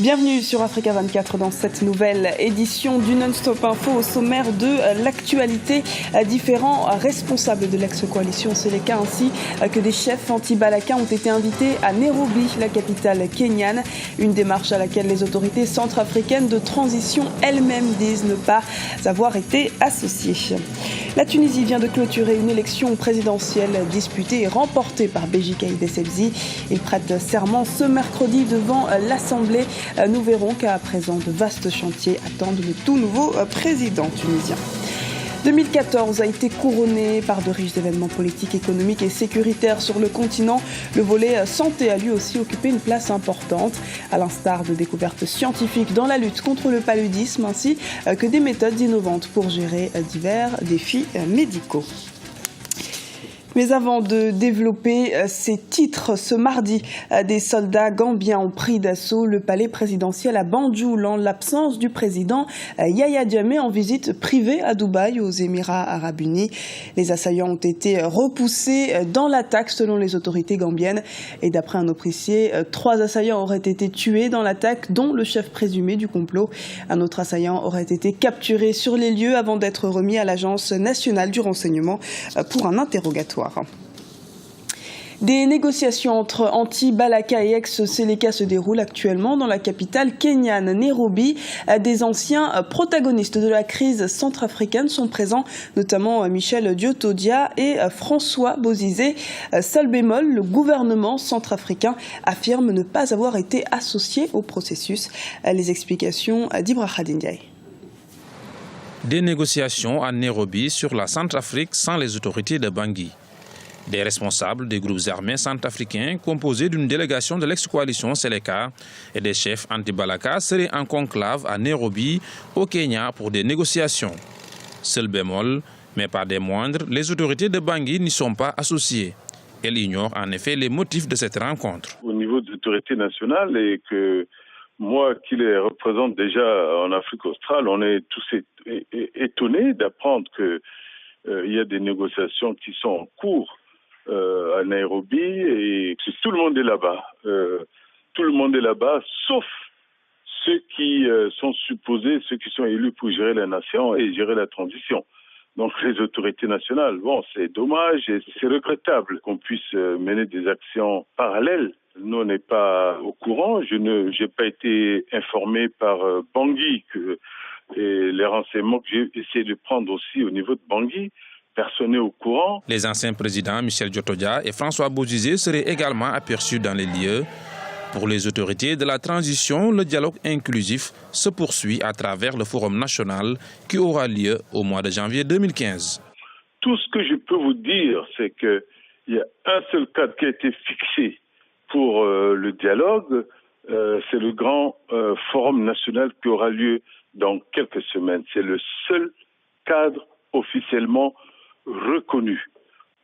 Bienvenue sur Africa 24 dans cette nouvelle édition du Non-Stop Info. Au sommaire de l'actualité, différents responsables de l'ex-coalition Seleka ainsi que des chefs anti-Balaka ont été invités à Nairobi, la capitale kenyane. Une démarche à laquelle les autorités centrafricaines de transition elles-mêmes disent ne pas avoir été associées. La Tunisie vient de clôturer une élection présidentielle disputée et remportée par Béji Caïd Essebsi. Il prête serment ce mercredi devant l'Assemblée. Nous verrons qu'à présent, de vastes chantiers attendent le tout nouveau président tunisien. 2014 a été couronné par de riches événements politiques, économiques et sécuritaires sur le continent. Le volet santé a lui aussi occupé une place importante, à l'instar de découvertes scientifiques dans la lutte contre le paludisme ainsi que des méthodes innovantes pour gérer divers défis médicaux. Mais avant de développer ces titres, ce mardi, des soldats gambiens ont pris d'assaut le palais présidentiel à Banjul en l'absence du président Yahya Jammeh en visite privée à Dubaï, aux Émirats arabes unis. Les assaillants ont été repoussés dans l'attaque selon les autorités gambiennes. Et d'après un officier, 3 assaillants auraient été tués dans l'attaque, dont le chef présumé du complot. Un autre assaillant aurait été capturé sur les lieux avant d'être remis à l'Agence nationale du renseignement pour un interrogatoire. Des négociations entre anti-Balaka et ex-Seleka se déroulent actuellement dans la capitale kenyane, Nairobi. Des anciens protagonistes de la crise centrafricaine sont présents, notamment Michel Diotodia et François Bozizé. Seul bémol, le gouvernement centrafricain affirme ne pas avoir été associé au processus. Les explications d'Ibrahim Ndiaye. Des négociations à Nairobi sur la Centrafrique sans les autorités de Bangui. Des responsables des groupes armés centrafricains composés d'une délégation de l'ex-coalition Seleka et des chefs anti-Balaka seraient en conclave à Nairobi, au Kenya, pour des négociations. Seul bémol, mais pas des moindres, les autorités de Bangui n'y sont pas associées. Elles ignorent en effet les motifs de cette rencontre. Au niveau des autorités nationales et que moi qui les représente déjà en Afrique australe, on est tous étonnés d'apprendre qu'il y a des négociations qui sont en cours à Nairobi et que tout le monde est là-bas. Tout le monde est là-bas, sauf ceux qui sont supposés, ceux qui sont élus pour gérer la nation et gérer la transition. Donc les autorités nationales, bon, c'est dommage et c'est regrettable qu'on puisse mener des actions parallèles. Nous, on n'est pas au courant. Je n'ai pas été informé par Bangui et les renseignements que j'ai essayé de prendre aussi au niveau de Bangui. Personne n'est au courant. Les anciens présidents Michel Diotodia et François Bozizé seraient également aperçus dans les lieux. Pour les autorités de la transition, le dialogue inclusif se poursuit à travers le Forum national qui aura lieu au mois de janvier 2015. Tout ce que je peux vous dire, c'est qu'il y a un seul cadre qui a été fixé pour le dialogue. C'est le grand Forum national qui aura lieu dans quelques semaines. C'est le seul cadre officiellement reconnu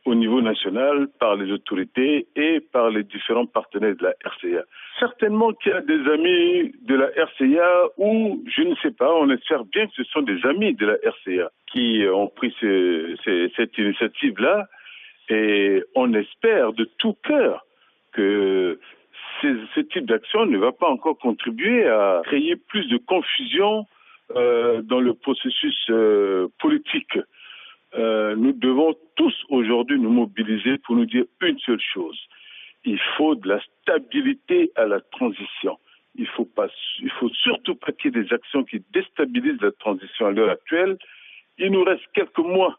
au niveau national par les autorités et par les différents partenaires de la RCA. Certainement qu'il y a des amis de la RCA ou, je ne sais pas, on espère bien que ce sont des amis de la RCA qui ont pris cette initiative-là et on espère de tout cœur que ce type d'action ne va pas encore contribuer à créer plus de confusion dans le processus politique. Nous devons tous aujourd'hui nous mobiliser pour nous dire une seule chose. Il faut de la stabilité à la transition. Il faut surtout pas qu'il y ait des actions qui déstabilisent la transition à l'heure actuelle. Il nous reste quelques mois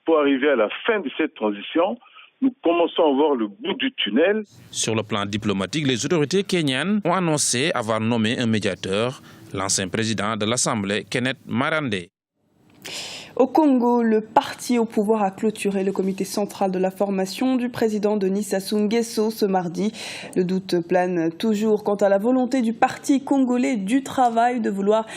pour arriver à la fin de cette transition. Nous commençons à voir le bout du tunnel. Sur le plan diplomatique, les autorités kenyanes ont annoncé avoir nommé un médiateur, l'ancien président de l'Assemblée, Kenneth Marande. Au Congo, le parti au pouvoir a clôturé le comité central de la formation du président Denis Sassou Nguesso ce mardi. Le doute plane toujours quant à la volonté du Parti congolais du travail de vouloir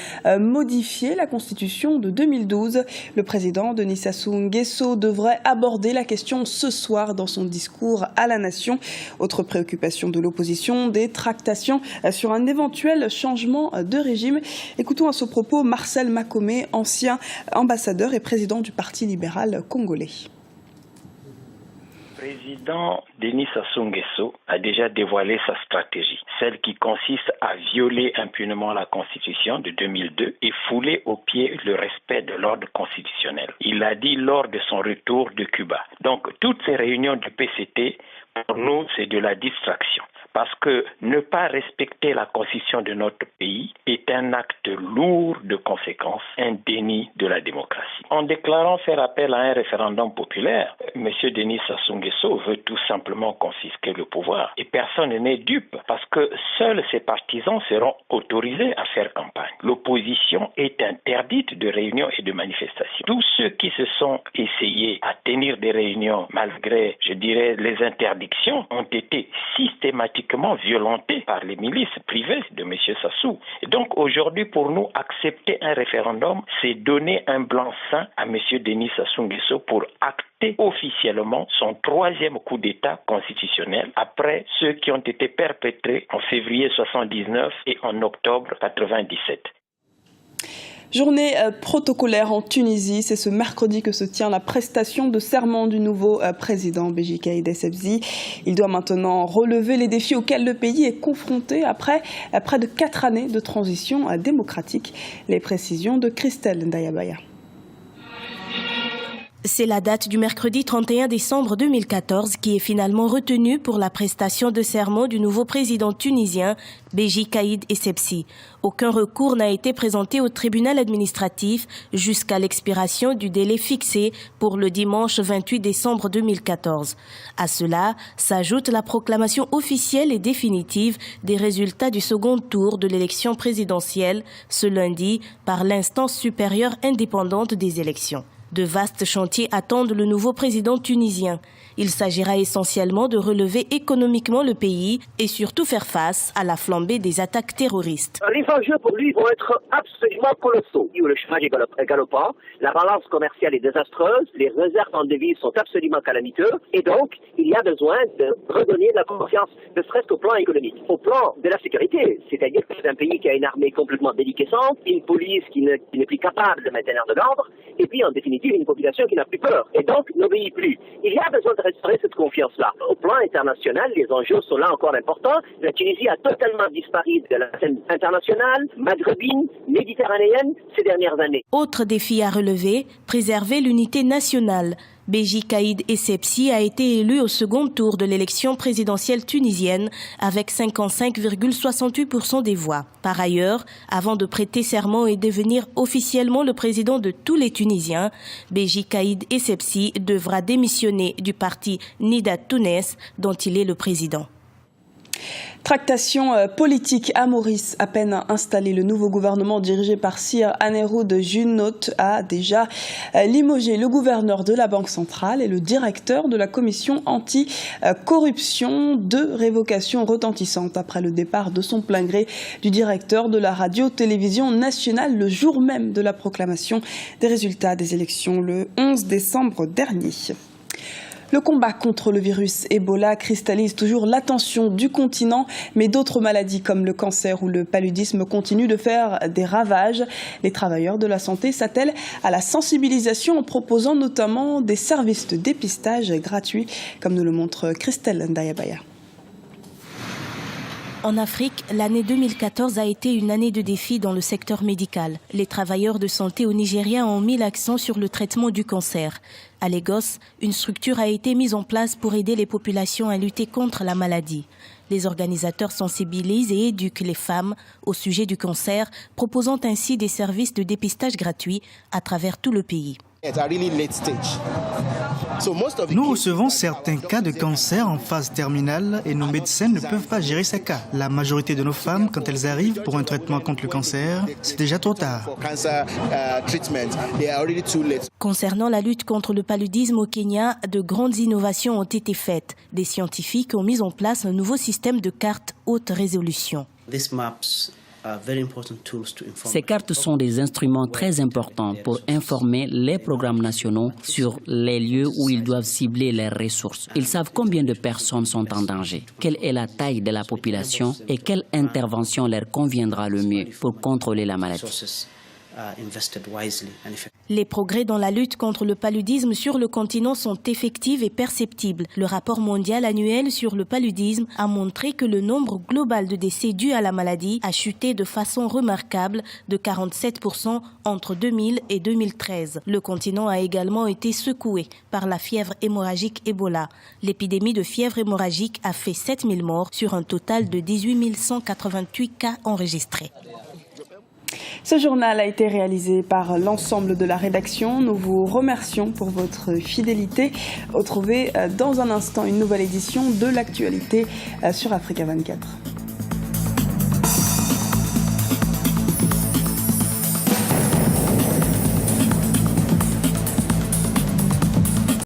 modifier la constitution de 2012. Le président Denis Sassou Nguesso devrait aborder la question ce soir dans son discours à la nation. Autre préoccupation de l'opposition, des tractations sur un éventuel changement de régime. Écoutons à ce propos Marcel Makome, ancien ambassadeur et président du Parti libéral congolais. Le président Denis Sassou Nguesso a déjà dévoilé sa stratégie, celle qui consiste à violer impunément la Constitution de 2002 et fouler aux pieds le respect de l'ordre constitutionnel. Il l'a dit lors de son retour de Cuba. Donc, toutes ces réunions du PCT, pour nous, c'est de la distraction. Parce que ne pas respecter la constitution de notre pays est un acte lourd de conséquences, un déni de la démocratie. En déclarant faire appel à un référendum populaire, M. Denis Sassou Nguesso veut tout simplement confisquer le pouvoir. Et personne n'est dupe, parce que seuls ses partisans seront autorisés à faire campagne. L'opposition est interdite de réunions et de manifestations. Tous ceux qui se sont essayés à tenir des réunions malgré, je dirais, les interdictions ont été systématiquement violentés par les milices privées de M. Sassou. Et donc aujourd'hui, pour nous, accepter un référendum, c'est donner un blanc-seing à M. Denis Sassou Nguesso pour acter officiellement son 3e coup d'État constitutionnel après ceux qui ont été perpétrés en février 1979 et en octobre 1997. Journée protocolaire en Tunisie, c'est ce mercredi que se tient la prestation de serment du nouveau président Béji Caïd Essebsi. Il doit maintenant relever les défis auxquels le pays est confronté après près de 4 années de transition démocratique. Les précisions de Christelle Ndayabaya. C'est la date du mercredi 31 décembre 2014 qui est finalement retenue pour la prestation de serment du nouveau président tunisien, Béji Caïd Essebsi. Aucun recours n'a été présenté au tribunal administratif jusqu'à l'expiration du délai fixé pour le dimanche 28 décembre 2014. À cela s'ajoute la proclamation officielle et définitive des résultats du second tour de l'élection présidentielle ce lundi par l'instance supérieure indépendante des élections. De vastes chantiers attendent le nouveau président tunisien. Il s'agira essentiellement de relever économiquement le pays et surtout faire face à la flambée des attaques terroristes. Les enjeux pour lui vont être absolument colossaux. Le chômage est galopant, la balance commerciale est désastreuse, les réserves en devises sont absolument calamiteuses et donc il y a besoin de redonner de la confiance, ne serait-ce qu'au plan économique. Au plan de la sécurité, c'est-à-dire que c'est un pays qui a une armée complètement déliquescente, une police qui n'est plus capable de maintenir de l'ordre et puis en définitive une population qui n'a plus peur et donc n'obéit plus. Il y a besoin de restaurer cette confiance-là. Au plan international, les enjeux sont là encore importants. La Tunisie a totalement disparu de la scène internationale, maghrébine, méditerranéenne ces dernières années. Autre défi à relever, préserver l'unité nationale. Béji Caïd Essebsi a été élu au second tour de l'élection présidentielle tunisienne avec 55,68% des voix. Par ailleurs, avant de prêter serment et devenir officiellement le président de tous les Tunisiens, Béji Caïd Essebsi devra démissionner du parti Nida Tounes dont il est le président. Tractation politique à Maurice. À peine installé, le nouveau gouvernement dirigé par Sir Aneroud Junot a déjà limogé le gouverneur de la Banque centrale et le directeur de la commission anti-corruption. 2 révocations retentissantes après le départ de son plein gré du directeur de la radio-télévision nationale le jour même de la proclamation des résultats des élections le 11 décembre dernier. Le combat contre le virus Ebola cristallise toujours l'attention du continent, mais d'autres maladies comme le cancer ou le paludisme continuent de faire des ravages. Les travailleurs de la santé s'attellent à la sensibilisation en proposant notamment des services de dépistage gratuits, comme nous le montre Christelle Ndayabaya. En Afrique, l'année 2014 a été une année de défis dans le secteur médical. Les travailleurs de santé au Nigeria ont mis l'accent sur le traitement du cancer. À Lagos, une structure a été mise en place pour aider les populations à lutter contre la maladie. Les organisateurs sensibilisent et éduquent les femmes au sujet du cancer, proposant ainsi des services de dépistage gratuits à travers tout le pays. Nous recevons certains cas de cancer en phase terminale et nos médecins ne peuvent pas gérer ces cas. La majorité de nos femmes, quand elles arrivent pour un traitement contre le cancer, c'est déjà trop tard. Concernant la lutte contre le paludisme au Kenya, de grandes innovations ont été faites. Des scientifiques ont mis en place un nouveau système de cartes haute résolution. Ces cartes sont des instruments très importants pour informer les programmes nationaux sur les lieux où ils doivent cibler leurs ressources. Ils savent combien de personnes sont en danger, quelle est la taille de la population et quelle intervention leur conviendra le mieux pour contrôler la maladie. Les progrès dans la lutte contre le paludisme sur le continent sont effectifs et perceptibles. Le rapport mondial annuel sur le paludisme a montré que le nombre global de décès dus à la maladie a chuté de façon remarquable de 47% entre 2000 et 2013. Le continent a également été secoué par la fièvre hémorragique Ebola. L'épidémie de fièvre hémorragique a fait 7000 morts sur un total de 18 188 cas enregistrés. Ce journal a été réalisé par l'ensemble de la rédaction. Nous vous remercions pour votre fidélité. Retrouvez dans un instant une nouvelle édition de l'actualité sur Africa 24.